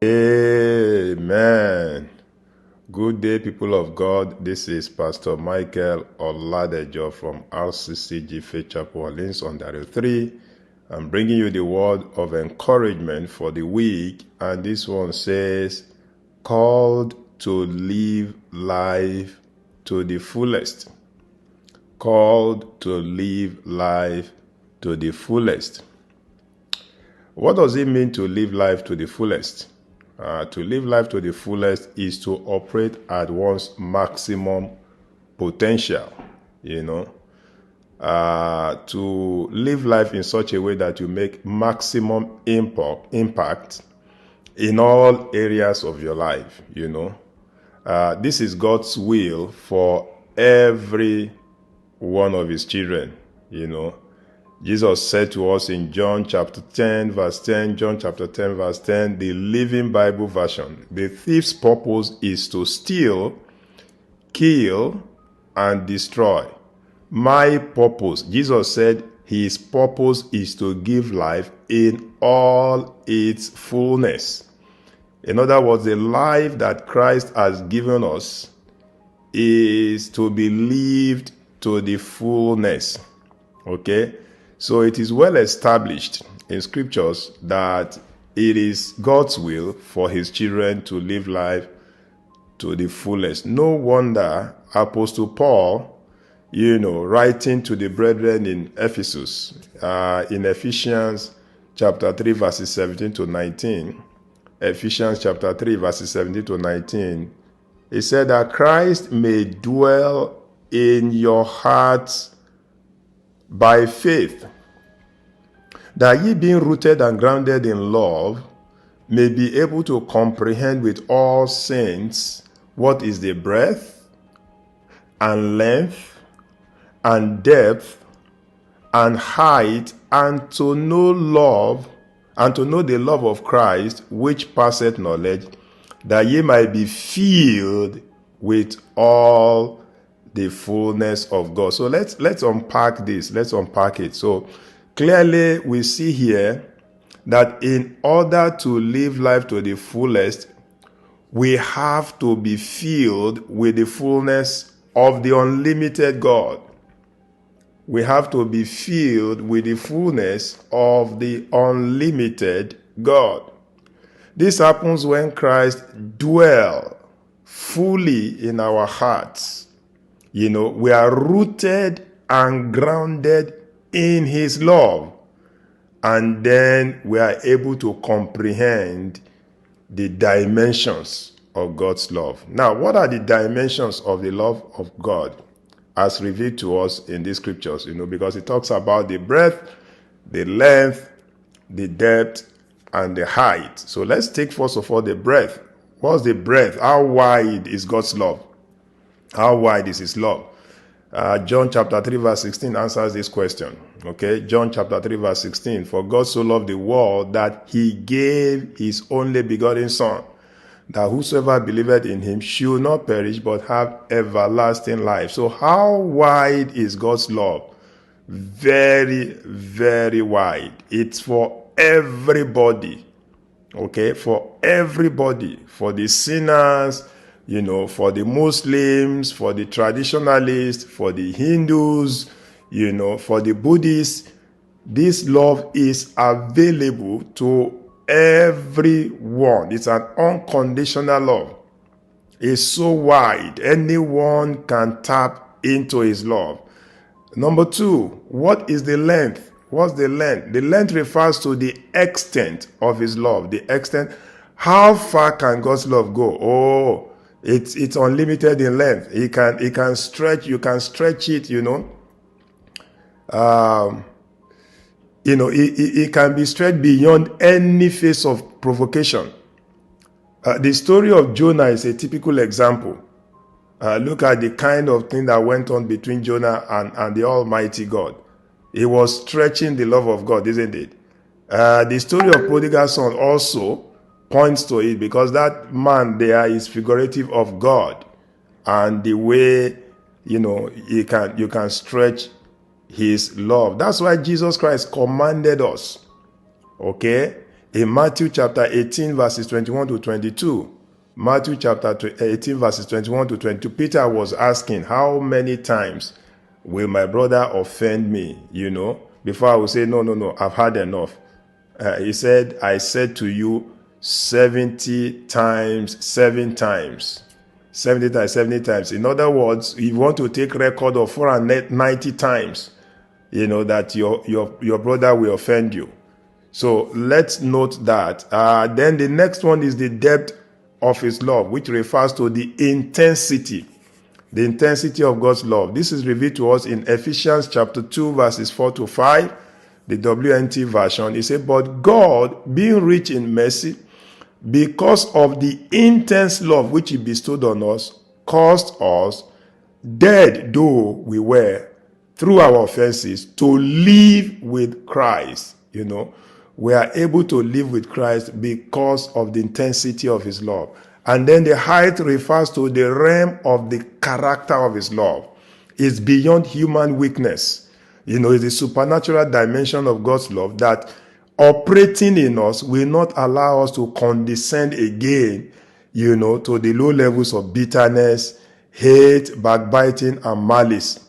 Amen. Good day, people of God. This is Pastor Michael Oladejo from RCCG Faith Chapel Orleans, Ontario 3. I'm bringing you the word of encouragement for the week, and this one says, called to live life to the fullest. Called to live life to the fullest. What does it mean to live life to the fullest? To live life to the fullest is to operate at one's maximum potential, to live life in such a way that you make maximum impact in all areas of your life, This is God's will for every one of his children, Jesus said to us in John chapter 10, verse 10, John chapter 10, verse 10, the Living Bible version. The thief's purpose is to steal, kill, and destroy. My purpose, Jesus said, his purpose is to give life in all its fullness. In other words, the life that Christ has given us is to be lived to the fullness. Okay? So it is well established in scriptures that it is God's will for his children to live life to the fullest. No wonder Apostle Paul, writing to the brethren in Ephesus, in Ephesians chapter 3, verses 17 to 19, Ephesians chapter 3, verses 17 to 19, he said that Christ may dwell in your hearts by faith, that ye being rooted and grounded in love may be able to comprehend with all saints what is the breadth and length and depth and height, and to know the love of Christ which passeth knowledge, that ye might be filled with all the fullness of God. So let's unpack this. Let's unpack it. So clearly we see here that in order to live life to the fullest, we have to be filled with the fullness of the unlimited God. We have to be filled with the fullness of the unlimited God. This happens when Christ dwells fully in our hearts. We are rooted and grounded in his love. And then we are able to comprehend the dimensions of God's love. Now, what are the dimensions of the love of God as revealed to us in these scriptures? Because it talks about the breadth, the length, the depth, and the height. So let's take first of all the breadth. What's the breadth? How wide is God's love? How wide is his love? John chapter 3 verse 16 answers this question. Okay, John chapter 3 verse 16. For God so loved the world that he gave his only begotten Son, that whosoever believeth in him should not perish but have everlasting life. So how wide is God's love? Very, very wide. It's for everybody. Okay, for everybody. For the sinners, for the Muslims, for the traditionalists, for the Hindus, for the Buddhists. This love is available to everyone. It's an unconditional love. It's so wide. Anyone can tap into his love. Number two, what is the length? What's the length? The length refers to the extent of his love. The extent. How far can God's love go? Oh, it's unlimited in length. It can stretch. You can stretch it. It can be stretched beyond any phase of provocation. The story of Jonah is a typical example. Look at the kind of thing that went on between Jonah and the Almighty God. He was stretching the love of God, isn't it? The story of prodigal son also points to it, because that man there is figurative of God, and the way you can stretch his love. That's why Jesus Christ commanded us, okay, In Matthew chapter 18, verses 21 to 22, Matthew chapter 18, verses 21 to 22, Peter was asking, how many times will my brother offend me? Before I will say, no, I've had enough. He said, I said to you 70 times, 7 times. 70 times, 70 times. In other words, you want to take record of 490 times, that your brother will offend you. So let's note that. Then the next one is the depth of his love, which refers to the intensity of God's love. This is revealed to us in Ephesians chapter 2, verses 4 to 5, the WNT version. It says, but God, being rich in mercy, because of the intense love which he bestowed on us, caused us, dead though we were, through our offenses, to live with Christ. We are able to live with Christ because of the intensity of his love. And then the height refers to the realm of the character of his love. It's beyond human weakness. It's the supernatural dimension of God's love that operating in us will not allow us to condescend again, to the low levels of bitterness, hate, backbiting, and malice.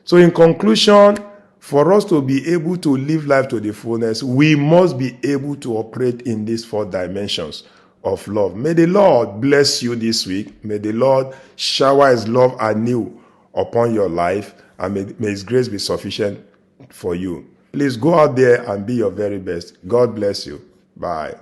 So in conclusion, for us to be able to live life to the fullness, we must be able to operate in these 4 dimensions of love. May the Lord bless you this week. May the Lord shower his love anew upon your life, and may his grace be sufficient for you. Please go out there and be your very best. God bless you. Bye.